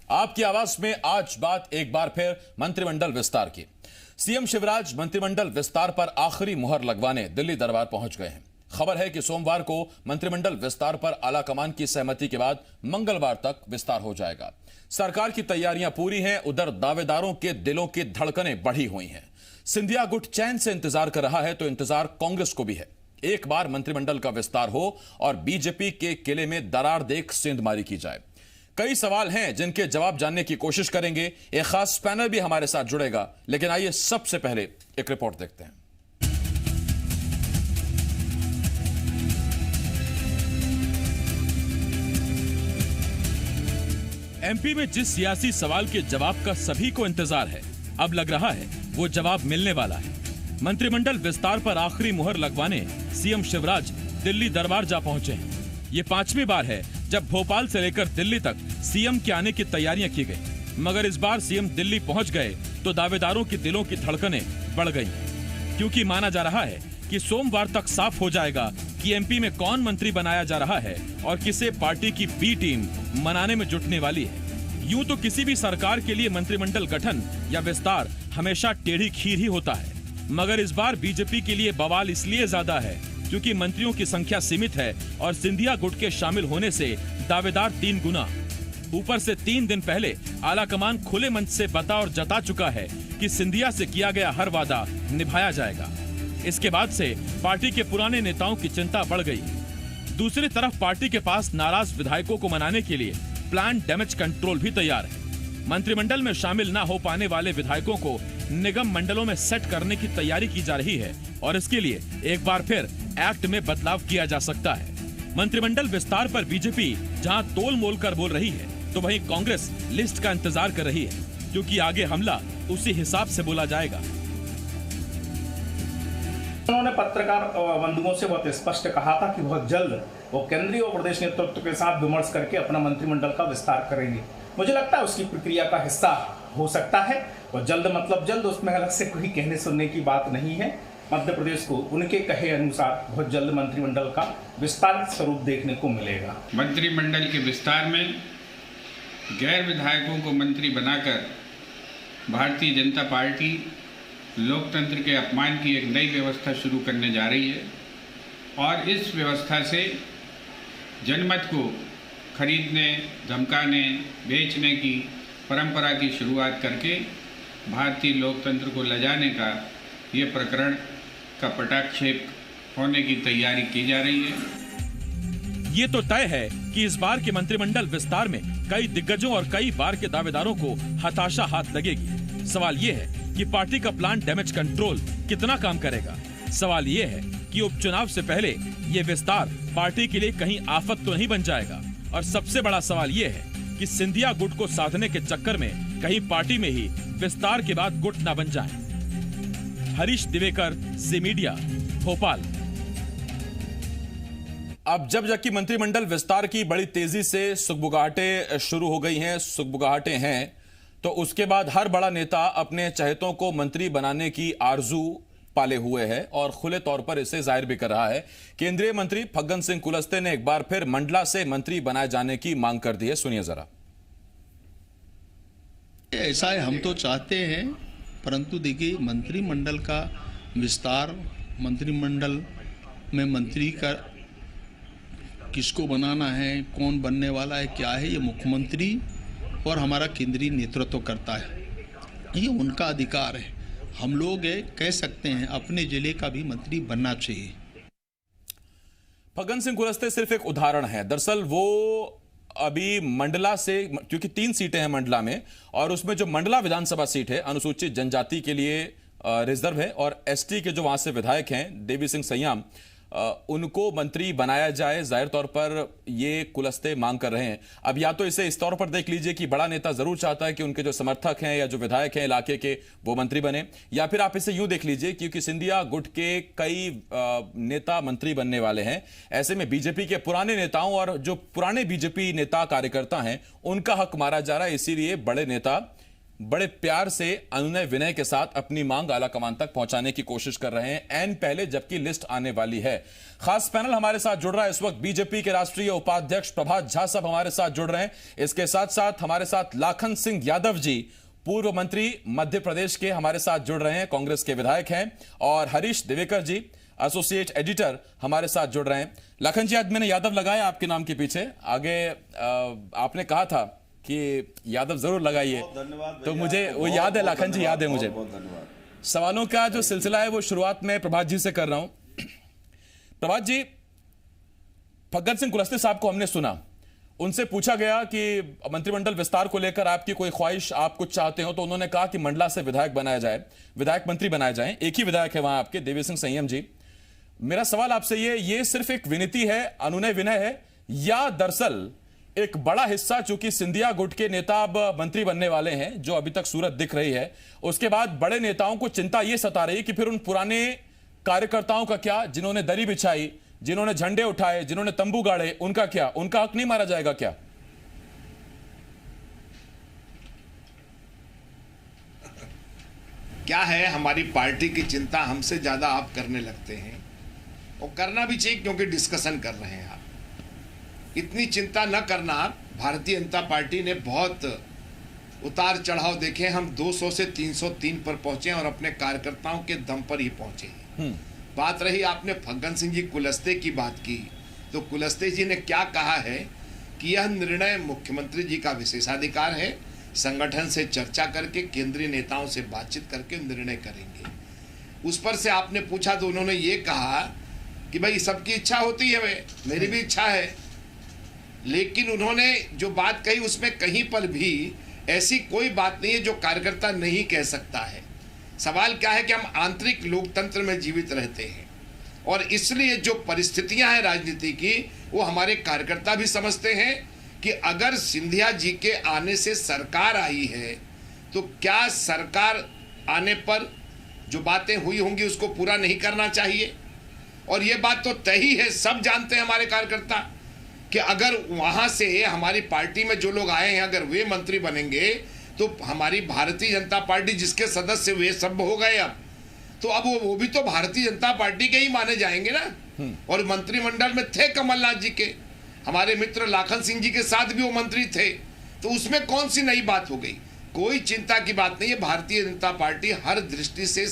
आपकी आवाज में आज बात एक बार फिर मंत्रिमंडल विस्तार की। सीएम शिवराज मंत्रिमंडल विस्तार पर आखिरी मुहर लगवाने दिल्ली दरबार पहुंच गए हैं। खबर है कि सोमवार को मंत्रिमंडल विस्तार पर आलाकमान की सहमति के बाद मंगलवार तक विस्तार हो जाएगा। सरकार की तैयारियां पूरी हैं, उधर दावेदारों के दिलों की धड़कनें बढ़ी हुई हैं। सिंधिया गुट चैन से इंतजार कर रहा है तो इंतजार कांग्रेस को भी है। एक बार मंत्रिमंडल का विस्तार हो और बीजेपी के किले में दरार देख सेंधमारी की जाए। कई सवाल हैं जिनके जवाब जानने की कोशिश करेंगे। एक खास पैनल भी हमारे साथ जुड़ेगा, लेकिन आइए सबसे पहले एक रिपोर्ट देखते हैं। एमपी में जिस सियासी सवाल के जवाब का सभी को इंतजार है, अब लग रहा है वो जवाब मिलने वाला है। मंत्रिमंडल विस्तार पर आखिरी मुहर लगवाने सीएम शिवराज दिल्ली दरबार जा पहुंचे हैं। ये 5वीं बार है जब भोपाल से लेकर दिल्ली तक सीएम के आने की तैयारियां की गई, मगर इस बार सीएम दिल्ली पहुंच गए तो दावेदारों के दिलों की धड़कनें बढ़ गई, क्योंकि माना जा रहा है कि सोमवार तक साफ हो जाएगा कि एमपी में कौन मंत्री बनाया जा रहा है और किसे पार्टी की बी टीम मनाने में जुटने वाली है। यूं तो किसी भी सरकार के लिए मंत्रिमंडल गठन या विस्तार हमेशा टेढ़ी खीर ही होता है, मगर इस बार बीजेपी के लिए बवाल इसलिए ज्यादा है क्योंकि मंत्रियों की संख्या सीमित है और सिंधिया गुट के शामिल होने से दावेदार 3 गुना। ऊपर से 3 दिन पहले आलाकमान खुले मंच से बता और जता चुका है कि सिंधिया से किया गया हर वादा निभाया जाएगा। इसके बाद से पार्टी के पुराने नेताओं की चिंता बढ़ गई। दूसरी तरफ पार्टी के पास नाराज विधायकों को मनाने के लिए प्लान डैमेज कंट्रोल भी तैयार है। मंत्रिमंडल में शामिल न हो पाने वाले विधायकों को निगम मंडलों में सेट करने की तैयारी की जा रही है और इसके लिए एक बार फिर एक्ट में बदलाव किया जा सकता है। मंत्रिमंडल विस्तार पर बीजेपी जहां तोल मोल कर बोल रही है, तो वहीं कांग्रेस लिस्ट का इंतजार कर रही है, क्योंकि आगे हमला उसी हिसाब से बोला जाएगा। उन्होंने पत्रकार बंधुओं से बहुत स्पष्ट कहा था कि बहुत जल्द वो केंद्रीय और प्रदेश नेतृत्व के साथ विमर्श करके अपना मंत्रिमंडल का विस्तार करेंगे। मुझे लगता है उसकी प्रक्रिया का हिस्सा हो सकता है और जल्द मतलब जल्द, उसमें अलग से कोई कहने सुनने की बात नहीं है। मध्य प्रदेश को उनके कहे अनुसार बहुत जल्द मंत्रिमंडल का विस्तारित स्वरूप देखने को मिलेगा। मंत्रिमंडल के विस्तार में गैर विधायकों को मंत्री बनाकर भारतीय जनता पार्टी लोकतंत्र के अपमान की एक नई व्यवस्था शुरू करने जा रही है और इस व्यवस्था से जनमत को खरीदने, धमकाने, बेचने की परंपरा की शुरुआत करके भारतीय लोकतंत्र को लजाने का ये प्रकरण का पटाक्षेप होने की तैयारी की जा रही है। ये तो तय है कि इस बार के मंत्रिमंडल विस्तार में कई दिग्गजों और कई बार के दावेदारों को हताशा हाथ लगेगी। सवाल ये है कि पार्टी का प्लान डैमेज कंट्रोल कितना काम करेगा। सवाल ये है कि उपचुनाव से पहले ये विस्तार पार्टी के लिए कहीं आफत तो नहीं बन जाएगा। और सबसे बड़ा सवाल ये है कि सिंधिया गुट को साधने के चक्कर में कहीं पार्टी में ही विस्तार के बाद गुट न बन जाए। हरीश दिवेकर, जी मीडिया, भोपाल। अब जबकि मंत्रिमंडल विस्तार की बड़ी तेजी से सुगबुगाहटें शुरू हो गई हैं, सुगबुगाहटें हैं, तो उसके बाद हर बड़ा नेता अपने चहेतों को मंत्री बनाने की आरजू पाले हुए है और खुले तौर पर इसे जाहिर भी कर रहा है। केंद्रीय मंत्री फग्गन सिंह कुलस्ते ने एक बार फिर मंडला से मंत्री बनाए जाने की मांग कर दी है। सुनिए जरा। ऐसा है, हम तो चाहते हैं, परंतु देखिए मंत्रिमंडल का विस्तार, मंत्रिमंडल में मंत्री का किसको बनाना है, कौन बनने वाला है, क्या है, ये मुख्यमंत्री और हमारा केंद्रीय नेतृत्व करता है। ये उनका अधिकार है। हम लोग कह सकते हैं अपने जिले का भी मंत्री बनना चाहिए। फग्गन सिंह कुलस्ते सिर्फ एक उदाहरण है। दरअसल वो अभी मंडला से, क्योंकि 3 सीटें हैं मंडला में और उसमें जो मंडला विधानसभा सीट है अनुसूचित जनजाति के लिए रिजर्व है और एसटी के जो वहां से विधायक हैं देवी सिंह सैयाम, उनको मंत्री बनाया जाए। जाहिर तौर पर ये कुलस्ते मांग कर रहे हैं। अब या तो इसे इस तौर पर देख लीजिए कि बड़ा नेता जरूर चाहता है कि उनके जो समर्थक हैं या जो विधायक हैं इलाके के वो मंत्री बने, या फिर आप इसे यूं देख लीजिए क्योंकि सिंधिया गुट के कई नेता मंत्री बनने वाले हैं। ऐसे में बीजेपी के पुराने नेताओं और जो पुराने बीजेपी नेता कार्यकर्ता हैं उनका हक मारा जा रहा है, इसीलिए बड़े नेता बड़े प्यार से अनुनय विनय के साथ अपनी मांग आलाकमान तक पहुंचाने की कोशिश कर रहे हैं ऐन पहले जबकि लिस्ट आने वाली है। खास पैनल हमारे साथ जुड़ रहा है इस वक्त। बीजेपी के राष्ट्रीय उपाध्यक्ष प्रभात झा साहब हमारे साथ जुड़ रहे हैं। इसके साथ साथ हमारे साथ लाखन सिंह यादव जी, पूर्व मंत्री मध्य प्रदेश के, हमारे साथ जुड़ रहे हैं, कांग्रेस के विधायक हैं। और हरीश दिवेकर जी, एसोसिएट एडिटर, हमारे साथ जुड़ रहे हैं। लाखन जी, आज मैंने यादव लगाया आपके नाम के पीछे, आगे आपने कहा था कि यादव जरूर लगाइए, तो मुझे वो याद है। लाखन जी, याद है मुझे। सवालों का जो सिलसिला है वो शुरुआत में प्रभात जी से कर रहा हूं। प्रभात जी, फग्गन सिंह कुलस्ते साहब को हमने सुना, उनसे पूछा गया कि मंत्रिमंडल विस्तार को लेकर आपकी कोई ख्वाहिश, आप कुछ चाहते हो, तो उन्होंने कहा कि मंडला से विधायक बनाया जाए, विधायक मंत्री बनाए जाएं। एक ही विधायक है वहां आपके, देवी सिंह संयम जी। मेरा सवाल आपसे ये सिर्फ एक विनती है, अनुनय विनय है, या दरअसल एक बड़ा हिस्सा, चूंकि सिंधिया गुट के नेता अब मंत्री बनने वाले हैं, जो अभी तक सूरत दिख रही है, उसके बाद बड़े नेताओं को चिंता यह सता रही कि फिर उन पुराने कार्यकर्ताओं का क्या, जिन्होंने दरी बिछाई, जिन्होंने झंडे उठाए, जिन्होंने तंबू गाड़े, उनका क्या? उनका हक नहीं मारा जाएगा क्या? क्या है, हमारी पार्टी की चिंता हमसे ज्यादा आप करने लगते हैं, और करना भी चाहिए क्योंकि डिस्कशन कर रहे हैं आप। इतनी चिंता न करना। भारतीय जनता पार्टी ने बहुत उतार चढ़ाव देखे। हम 200 से 303 पर पहुंचे और अपने कार्यकर्ताओं के दम पर ही पहुंचे हैं। बात रही, आपने फग्गन सिंह जी कुलस्ते की बात की, तो कुलस्ते जी ने क्या कहा है कि यह निर्णय मुख्यमंत्री जी का विशेषाधिकार है, संगठन से चर्चा करके, केंद्रीय नेताओं से बातचीत करके निर्णय करेंगे। उस पर से आपने पूछा तो उन्होंने ये कहा कि भाई सबकी इच्छा होती है, मेरी भी इच्छा है, लेकिन उन्होंने जो बात कही उसमें कहीं पर भी ऐसी कोई बात नहीं है जो कार्यकर्ता नहीं कह सकता है। सवाल क्या है कि हम आंतरिक लोकतंत्र में जीवित रहते हैं, और इसलिए जो परिस्थितियां हैं राजनीति की, वो हमारे कार्यकर्ता भी समझते हैं कि अगर सिंधिया जी के आने से सरकार आई है, तो क्या सरकार आने पर जो बातें हुई होंगी उसको पूरा नहीं करना चाहिए। और ये बात तो तय ही है, सब जानते हैं हमारे कार्यकर्ता, कि अगर वहां से हमारी पार्टी में जो लोग आए हैं, अगर वे मंत्री बनेंगे, तो हमारी भारतीय जनता पार्टी जिसके सदस्य वे सब हो गए अब, तो अब वो भी तो भारतीय जनता पार्टी के ही माने जाएंगे ना। और मंत्रिमंडल में थे कमलनाथ जी के, हमारे मित्र लाखन सिंह जी के साथ भी वो मंत्री थे, तो उसमें कौन सी नई बात हो गई? कोई चिंता की बात नहीं है। भारतीय जनता पार्टी हर दृष्टि से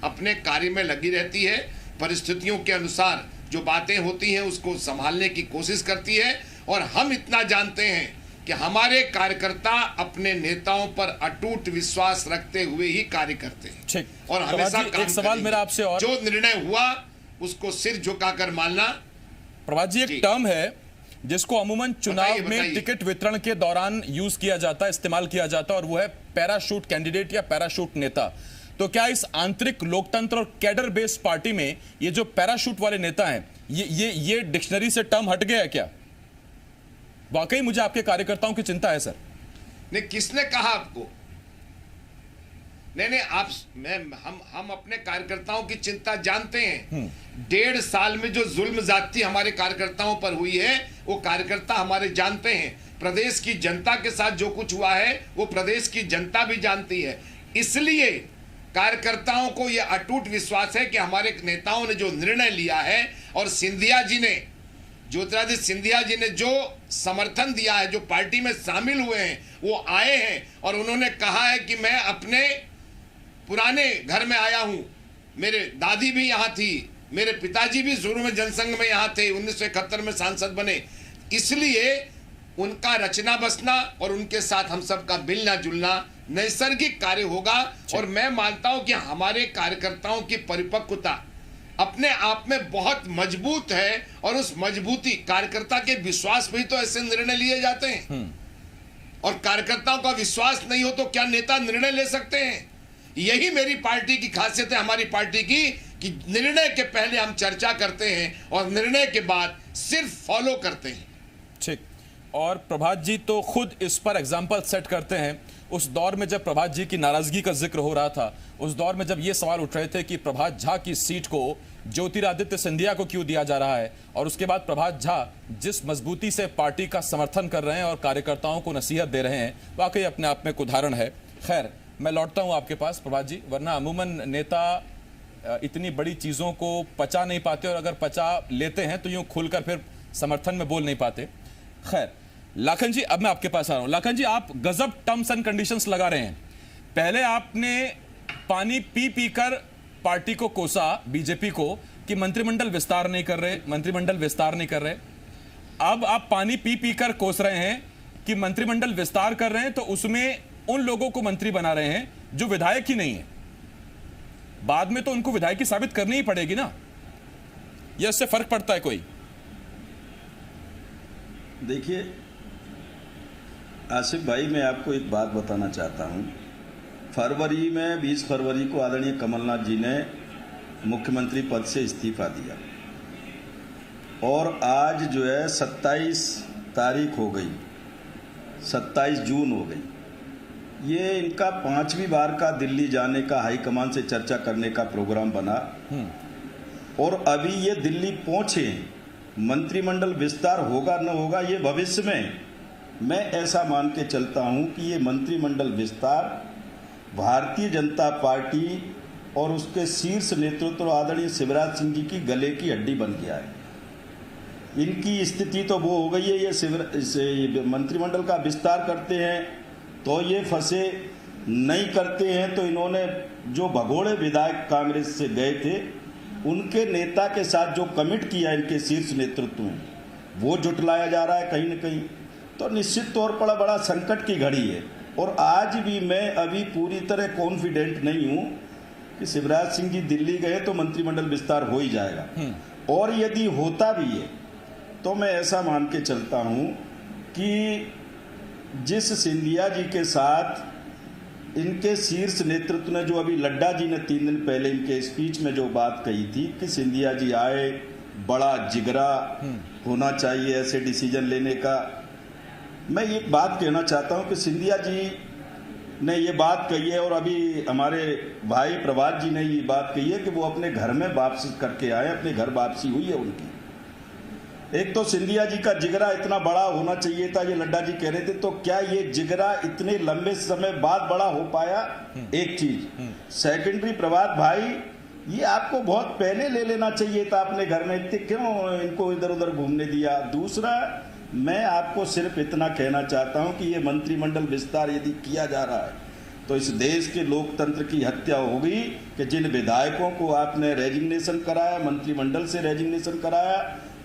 अपने कार्य में लगी रहती है, परिस्थितियों के अनुसार जो बातें होती हैं उसको संभालने की कोशिश करती है, और हम इतना जानते हैं कि हमारे कार्यकर्ता अपने नेताओं पर अटूट विश्वास रखते हुए ही कार्य करते हैं। ठीक। और हमेशा एक सवाल मेरा आपसे, और जो निर्णय हुआ उसको सिर झुकाकर मानना। प्रभात जी, एक टर्म है जिसको अमूमन चुनाव में टिकट वितरण के दौरान यूज किया जाता है, इस्तेमाल किया जाता है, और वो है पैराशूट कैंडिडेट या पैराशूट नेता। तो क्या इस आंतरिक लोकतंत्र और कैडर बेस्ड पार्टी में ये जो पैराशूट वाले नेता हैं, ये डिक्शनरी से टर्म हट गया है क्या? वाकई मुझे आपके कार्यकर्ताओं की चिंता है सर। नहीं, किसने कहा आपको? नहीं, आप हम अपने कार्यकर्ताओं की चिंता जानते हैं। 1.5 साल में जो जुल्म ज्यादती हमारे कार्यकर्ताओं पर हुई है, वो कार्यकर्ता हमारे जानते हैं। प्रदेश की जनता के साथ जो कुछ हुआ है वो प्रदेश की जनता भी जानती है। इसलिए कार्यकर्ताओं को यह अटूट विश्वास है कि हमारे नेताओं ने जो निर्णय लिया है, और सिंधिया जी ने, ज्योतिरादित्य सिंधिया जी ने जो समर्थन दिया है, जो पार्टी में शामिल हुए हैं, वो आए हैं और उन्होंने कहा है कि मैं अपने पुराने घर में आया हूं, मेरे दादी भी यहां थी, मेरे पिताजी भी शुरू में जनसंघ में यहां थे, 1971 में सांसद बने। इसलिए उनका रचना बसना और उनके साथ हम सबका मिलना जुलना नैसर्गिक कार्य होगा। और मैं मानता हूं कि हमारे कार्यकर्ताओं की परिपक्वता अपने आप में बहुत मजबूत है, और उस मजबूती, कार्यकर्ता के विश्वास में ही तो ऐसे निर्णय लिए जाते हैं। और कार्यकर्ताओं का विश्वास नहीं हो तो क्या नेता निर्णय ले सकते हैं? यही मेरी पार्टी की खासियत है, हमारी पार्टी की, कि निर्णय के पहले हम चर्चा करते हैं और निर्णय के बाद सिर्फ फॉलो करते हैं। ठीक। और प्रभात जी तो खुद इस पर एग्जाम्पल सेट करते हैं। उस दौर में जब प्रभात जी की नाराजगी का जिक्र हो रहा था, उस दौर में जब ये सवाल उठ रहे थे कि प्रभात झा की सीट को ज्योतिरादित्य सिंधिया को क्यों दिया जा रहा है, और उसके बाद प्रभात झा जिस मजबूती से पार्टी का समर्थन कर रहे हैं और कार्यकर्ताओं को नसीहत दे रहे हैं, वाकई अपने आप में एक उदाहरण है। खैर, मैं लौटता हूं आपके पास प्रभात जी, वरना अमूमन नेता इतनी बड़ी चीजों को पचा नहीं पाते, और अगर पचा लेते हैं तो यूं खुलकर फिर समर्थन में बोल नहीं पाते। खैर, लाखन जी, अब मैं आपके पास आ रहा हूं। लाखन जी, आप गजब टर्म्स एंड कंडीशंस लगा रहे हैं। पहले आपने पानी पी पी कर पार्टी को कोसा, बीजेपी को, कि मंत्रिमंडल विस्तार नहीं कर रहे, मंत्रिमंडल विस्तार नहीं कर रहे। अब आप पानी पी पी कर कोस रहे हैं कि मंत्रिमंडल विस्तार कर रहे हैं, तो उसमें उन लोगों को मंत्री बना रहे हैं जो विधायक ही नहीं है। बाद में तो उनको विधायकी साबित करनी ही पड़ेगी ना, या इससे फर्क पड़ता है कोई? देखिए आसिफ भाई, मैं आपको एक बात बताना चाहता हूं। फरवरी में 20 फरवरी को आदरणीय कमलनाथ जी ने मुख्यमंत्री पद से इस्तीफा दिया, और आज जो है 27 तारीख हो गई, 27 जून हो गई। ये इनका 5वीं बार का दिल्ली जाने का हाईकमान से चर्चा करने का प्रोग्राम बना, और अभी ये दिल्ली पहुंचे। मंत्रिमंडल विस्तार होगा न होगा ये भविष्य में, मैं ऐसा मान के चलता हूं कि ये मंत्रिमंडल विस्तार भारतीय जनता पार्टी और उसके शीर्ष नेतृत्व आदरणीय शिवराज सिंह जी की गले की हड्डी बन गया है। इनकी स्थिति तो वो हो गई है, ये मंत्रिमंडल का विस्तार करते हैं तो ये फंसे, नहीं करते हैं तो इन्होंने जो भगोड़े विधायक कांग्रेस से गए थे उनके नेता के साथ जो कमिट किया इनके शीर्ष नेतृत्व में, वो जुटलाया जा रहा है कहीं न कहीं। तो निश्चित तौर पर बड़ा संकट की घड़ी है, और आज भी मैं अभी पूरी तरह कॉन्फिडेंट नहीं हूं कि शिवराज सिंह जी दिल्ली गए तो मंत्रिमंडल विस्तार हो ही जाएगा, और यदि होता भी है तो मैं ऐसा मान के चलता हूं कि जिस सिंधिया जी के साथ इनके शीर्ष नेतृत्व ने, जो अभी लड्डा जी ने 3 दिन पहले इनके स्पीच में जो बात कही थी कि सिंधिया जी आए, बड़ा जिगरा होना चाहिए ऐसे डिसीजन लेने का, मैं एक बात कहना चाहता हूं कि सिंधिया जी ने ये बात कही है, और अभी हमारे भाई प्रभात जी ने ये बात कही है कि वो अपने घर में वापसी करके आए, अपने घर वापसी हुई है उनकी। एक तो सिंधिया जी का जिगरा इतना बड़ा होना चाहिए था, ये लड्डा जी कह रहे थे, तो क्या ये जिगरा इतने लंबे समय बाद बड़ा हो पाया? एक चीज। सेकेंडरी, प्रभात भाई, ये आपको बहुत पहले ले लेना चाहिए था अपने घर में, इतने क्यों इनको इधर उधर घूमने दिया? दूसरा, मैं आपको सिर्फ इतना कहना चाहता हूं कि ये मंत्रिमंडल विस्तार यदि किया जा रहा है तो इस देश के लोकतंत्र की हत्या होगी कि जिन विधायकों को आपने रेजिग्नेशन कराया, मंत्रिमंडल से रेजिग्नेशन कराया,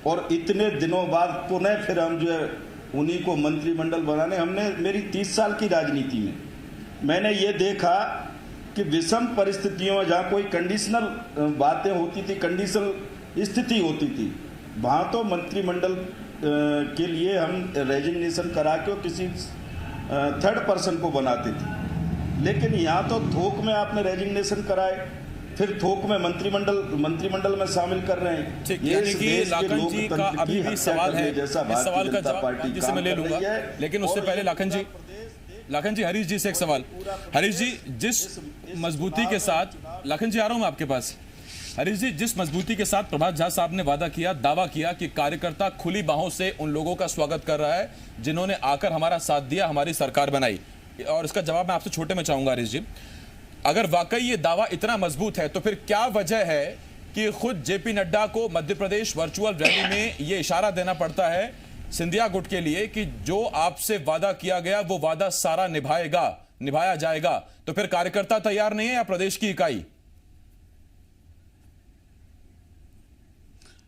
और इतने दिनों बाद पुनः फिर हम जो है उन्हीं को मंत्रिमंडल बनाने, हमने मेरी 30 साल की राजनीति में मैंने ये देखा कि विषम परिस्थितियों में जहाँ कोई कंडीशनल बातें होती थी, कंडीशनल स्थिति होती थी, वहाँ तो मंत्रिमंडल के लिए हम रेजिग्नेशन करा के किसी थर्ड पर्सन को बनाते थे, लेकिन यहाँ तो थोक में आपने रेजिग्नेशन कराए, फिर थोक में मंत्रिमंडल में शामिल कर रहे हैं। ठीक, यानी कि लाखन जी का अभी भी सवाल है, इस सवाल का जवाब जिसे मैं ले लूंगा, लेकिन उससे पहले लाखन जी, हरीश जी से एक सवाल। हरीश जी, जिस मजबूती के साथ, लाखन जी आ रहा हूं मैं आपके पास। हरीश जी, जिस मजबूती के साथ प्रभात झा साहब ने दावा किया कि कार्यकर्ता खुली बाहों से उन लोगों का स्वागत कर रहा है जिन्होंने आकर हमारा साथ दिया, हमारी सरकार बनाई, और इसका जवाब मैं आपसे छोटे में चाहूंगा। हरीश जी, अगर वाकई ये दावा इतना मजबूत है तो फिर क्या वजह है कि खुद जेपी नड्डा को मध्य प्रदेश वर्चुअल रैली में ये इशारा देना पड़ता है सिंधिया गुट के लिए कि जो आपसे वादा किया गया वो वादा सारा निभाया जाएगा? तो फिर कार्यकर्ता तैयार नहीं है या प्रदेश की इकाई?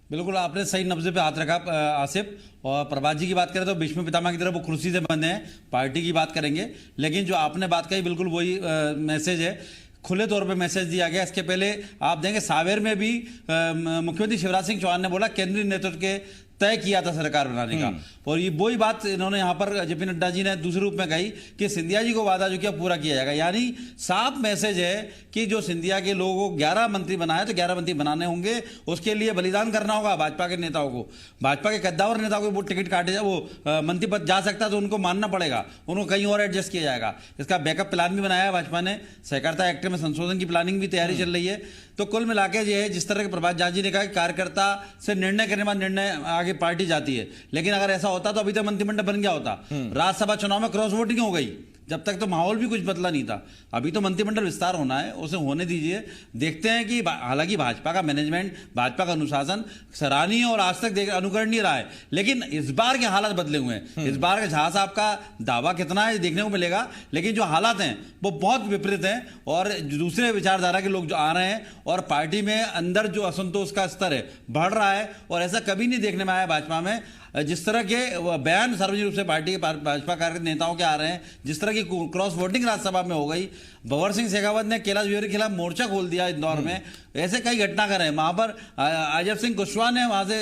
बिल्कुल, आपने सही नब्जे पे हाथ रखा आसिफ। और प्रभात जी की बात करें तो भीष्म पितामह की तरह वो कुर्सी से बंधे हैं, पार्टी की बात करेंगे, लेकिन जो आपने बात कही बिल्कुल वही मैसेज है, खुले तौर पे मैसेज दिया गया। इसके पहले आप देखेंगे सावेर में भी मुख्यमंत्री शिवराज सिंह चौहान ने बोला केंद्रीय नेतृत्व के तय किया था सरकार बनाने का, और ये वही बात इन्होंने यहाँ पर जेपी नड्डा जी ने दूसरे रूप में कही कि सिंधिया जी को वादा जो किया पूरा किया जाएगा। यानी साफ मैसेज है कि जो सिंधिया के लोगों को 11 मंत्री बनाए तो 11 मंत्री बनाने होंगे, उसके लिए बलिदान करना होगा भाजपा के नेताओं को, भाजपा के कद्दावर नेताओं को। वो टिकट काटे वो मंत्री पद जा सकता तो उनको मानना पड़ेगा, उनको कहीं और एडजस्ट किया जाएगा। इसका बैकअप प्लान भी बनाया है भाजपा ने, सहकारिता एक्ट में संशोधन की प्लानिंग भी तैयारी चल रही है। तो कुल मिला के ये है, जिस तरह के प्रभात झा जी ने कहा कि कार्यकर्ता से निर्णय करने बाद निर्णय आगे पार्टी जाती है, लेकिन अगर ऐसा होता तो अभी तक मंत्रिमंडल बन गया होता। राज्यसभा चुनाव में क्रॉस वोटिंग हो गई, जब तक तो माहौल भी कुछ बदला नहीं था। अभी तो मंत्रिमंडल विस्तार होना है, उसे होने दीजिए, देखते हैं कि हालांकि भाजपा का मैनेजमेंट, भाजपा का अनुशासन सराहनीय और आज तक अनुकरणीय रहा है, लेकिन इस बार के हालात बदले हुए हैं। इस बार के झा साहब का दावा कितना है देखने को मिलेगा, लेकिन जो हालात हैं वो बहुत विपरीत हैं और दूसरे विचारधारा के लोग जो आ रहे हैं और पार्टी में अंदर जो असंतोष का स्तर है बढ़ रहा है। और ऐसा कभी नहीं देखने में आया भाजपा में, जिस तरह के बयान सार्वजनिक रूप से पार्टी के भाजपा कार्यकर्ता नेताओं के आ रहे हैं, जिस तरह की क्रॉस वोटिंग राज्यसभा में हो गई, भंवर सिंह शेखावत ने कैलाश विजयवर्गीय के खिलाफ मोर्चा खोल दिया इंदौर में, ऐसे कई घटनाक्रम है। वहां पर अजय सिंह कुशवाहा ने वहां से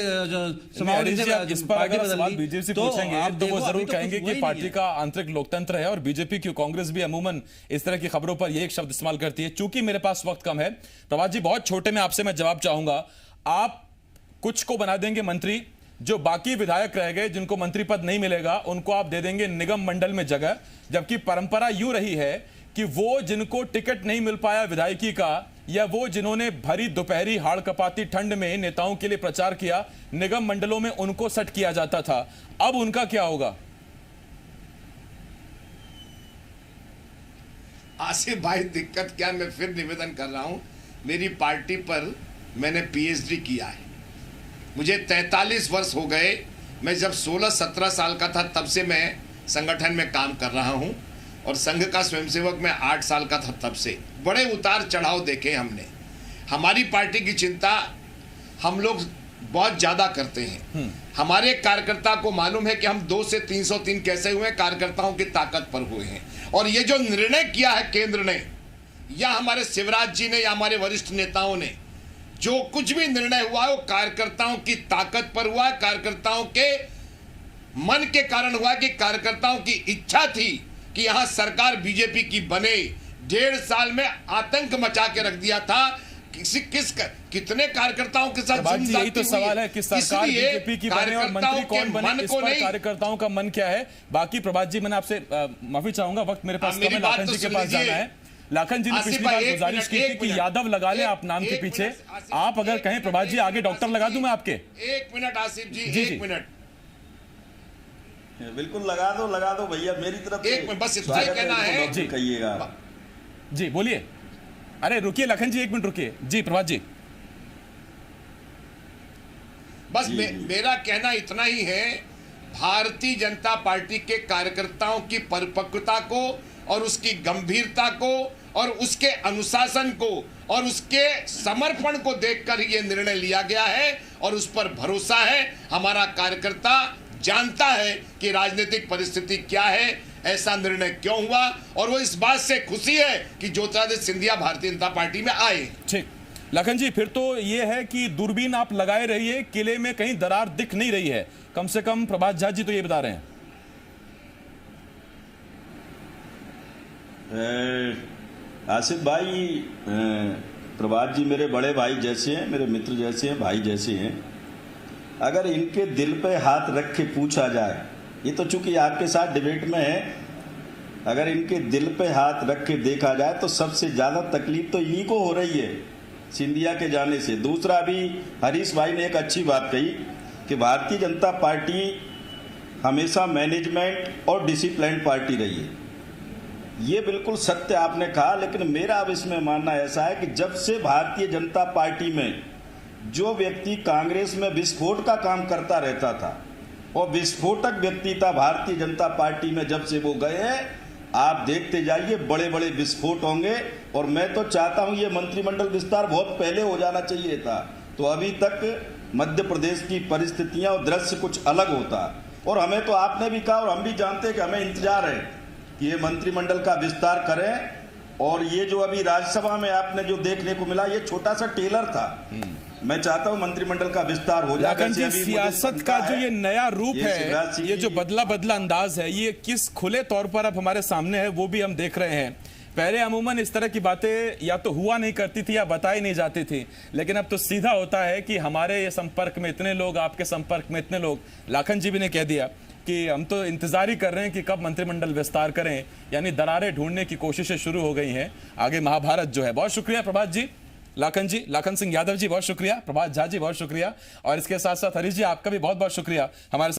बीजेपी से पूछेंगे तो वो जरूर कहेंगे कि पार्टी का आंतरिक लोकतंत्र है और बीजेपी की कांग्रेस भी अमूमन इस तरह की खबरों पर ये एक शब्द इस्तेमाल करती है। चूंकि मेरे पास वक्त कम है, प्रभात जी बहुत छोटे में आपसे मैं जवाब चाहूंगा, आप कुछ को बना देंगे मंत्री, जो बाकी विधायक रह गए जिनको मंत्री पद नहीं मिलेगा उनको आप दे देंगे निगम मंडल में जगह, जबकि परंपरा यूं रही है कि वो जिनको टिकट नहीं मिल पाया विधायकी का या वो जिन्होंने भरी दोपहरी हाड़ कपाती ठंड में नेताओं के लिए प्रचार किया, निगम मंडलों में उनको सेट किया जाता था। अब उनका क्या होगा? आसिफ भाई, दिक्कत क्या, मैं फिर निवेदन कर रहा हूं, मेरी पार्टी पर मैंने पीएचडी किया है, मुझे 43 वर्ष हो गए। मैं जब 16-17 साल का था तब से मैं संगठन में काम कर रहा हूं और संघ का स्वयंसेवक मैं 8 साल का था तब से। बड़े उतार चढ़ाव देखे हमने। हमारी पार्टी की चिंता हम लोग बहुत ज़्यादा करते हैं। हमारे कार्यकर्ता को मालूम है कि हम 2 से 303 कैसे हुए, कार्यकर्ताओं की ताकत पर हुए हैं। और ये जो निर्णय किया है केंद्र ने या हमारे शिवराज जी ने या हमारे वरिष्ठ नेताओं ने, जो कुछ भी निर्णय हुआ है वो कार्यकर्ताओं की ताकत पर हुआ, कार्यकर्ताओं के मन के कारण हुआ कि कार्यकर्ताओं की इच्छा थी कि यहां सरकार बीजेपी की बने। 1.5 साल में आतंक मचा के रख दिया था। कितने कार्यकर्ताओं के साथ यही तो सवाल है कि सरकार बीजेपी की बने और मंत्री कौन बने, इस पर कार्यकर्ताओं का मन क्या है। बाकी प्रभात जी, मैंने आपसे माफी चाहूंगा, वक्त मेरे पास कम है, लाखन जी के पास जाना है। लाखन जी ने पिछली बार गुजारिश की थी कि यादव लगा ले आप नाम के पीछे, आप अगर कहें प्रभात जी आगे डॉक्टर लगा दूं मैं आपके। 1 मिनट आसिफ जी, 1 मिनट, बिल्कुल लगा दो भैया, मेरी तरफ से 1 मिनट बस इतना कहना है जी, कहिएगा जी, बोलिए। अरे रुकिए लखन जी, 1 मिनट रुकिए जी। प्रभात जी बस मेरा कहना इतना ही है, भारतीय जनता पार्टी के कार्यकर्ताओं की परिपक्वता को और उसकी गंभीरता को और उसके अनुशासन को और उसके समर्पण को देखकर यह निर्णय लिया गया है और उस पर भरोसा है। हमारा कार्यकर्ता जानता है कि राजनीतिक परिस्थिति क्या है, ऐसा निर्णय क्यों हुआ, और वो इस बात से खुशी है कि ज्योतिरादित्य सिंधिया भारतीय जनता पार्टी में आए। ठीक, लखन जी फिर तो ये है कि दूरबीन आप लगाए रहिए, किले में कहीं दरार दिख नहीं रही है, कम से कम प्रभात झा जी तो ये बता रहे हैं। आसिफ भाई, प्रभात जी मेरे बड़े भाई जैसे हैं, मेरे मित्र जैसे हैं, भाई जैसे हैं। अगर इनके दिल पे हाथ रख के पूछा जाए, ये तो चूंकि आपके साथ डिबेट में है, अगर इनके दिल पे हाथ रख के देखा जाए तो सबसे ज़्यादा तकलीफ तो इन्हीं को हो रही है सिंधिया के जाने से। दूसरा, अभी हरीश भाई ने एक अच्छी बात कही कि भारतीय जनता पार्टी हमेशा मैनेजमेंट और डिसिप्लिन पार्टी रही है। ये बिल्कुल सत्य आपने कहा, लेकिन मेरा अब इसमें मानना ऐसा है कि जब से भारतीय जनता पार्टी में जो व्यक्ति कांग्रेस में विस्फोट का काम करता रहता था और विस्फोटक व्यक्ति था भारतीय जनता पार्टी में, जब से वो गए, आप देखते जाइए बड़े बड़े विस्फोट होंगे। और मैं तो चाहता हूं ये मंत्रिमंडल विस्तार बहुत पहले हो जाना चाहिए था, तो अभी तक मध्य प्रदेश की परिस्थितियां और दृश्य कुछ अलग होता। और हमें तो आपने भी कहा और हम भी जानते हैं कि हमें इंतजार है कि ये मंत्रिमंडल का विस्तार करें। और ये जो अभी राज्यसभा में आपने जो देखने को मिला, ये छोटा सा टेलर था। मैं चाहता हूं मंत्रिमंडल का विस्तार हो जाए। सियासत का जो ये नया रूप है, ये जो बदला अंदाज है, ये किस खुले तौर पर अब हमारे सामने है वो भी हम देख रहे हैं। पहले अमूमन इस तरह की बातें या तो हुआ नहीं करती थी या बताई नहीं जाती थी, लेकिन अब तो सीधा होता है कि हमारे संपर्क में इतने लोग, आपके संपर्क में इतने लोग। लाखन जी भी ने कह दिया कि हम तो इंतजार ही कर रहे हैं कि कब मंत्रिमंडल विस्तार करें, यानी दरारें ढूंढने की कोशिशें शुरू हो गई हैं। आगे महाभारत जो है। बहुत शुक्रिया प्रभात जी, लाखन जी, लाखन सिंह यादव जी बहुत शुक्रिया, प्रभात झा जी बहुत शुक्रिया, और इसके साथ साथ हरीश जी आपका भी बहुत बहुत शुक्रिया हमारे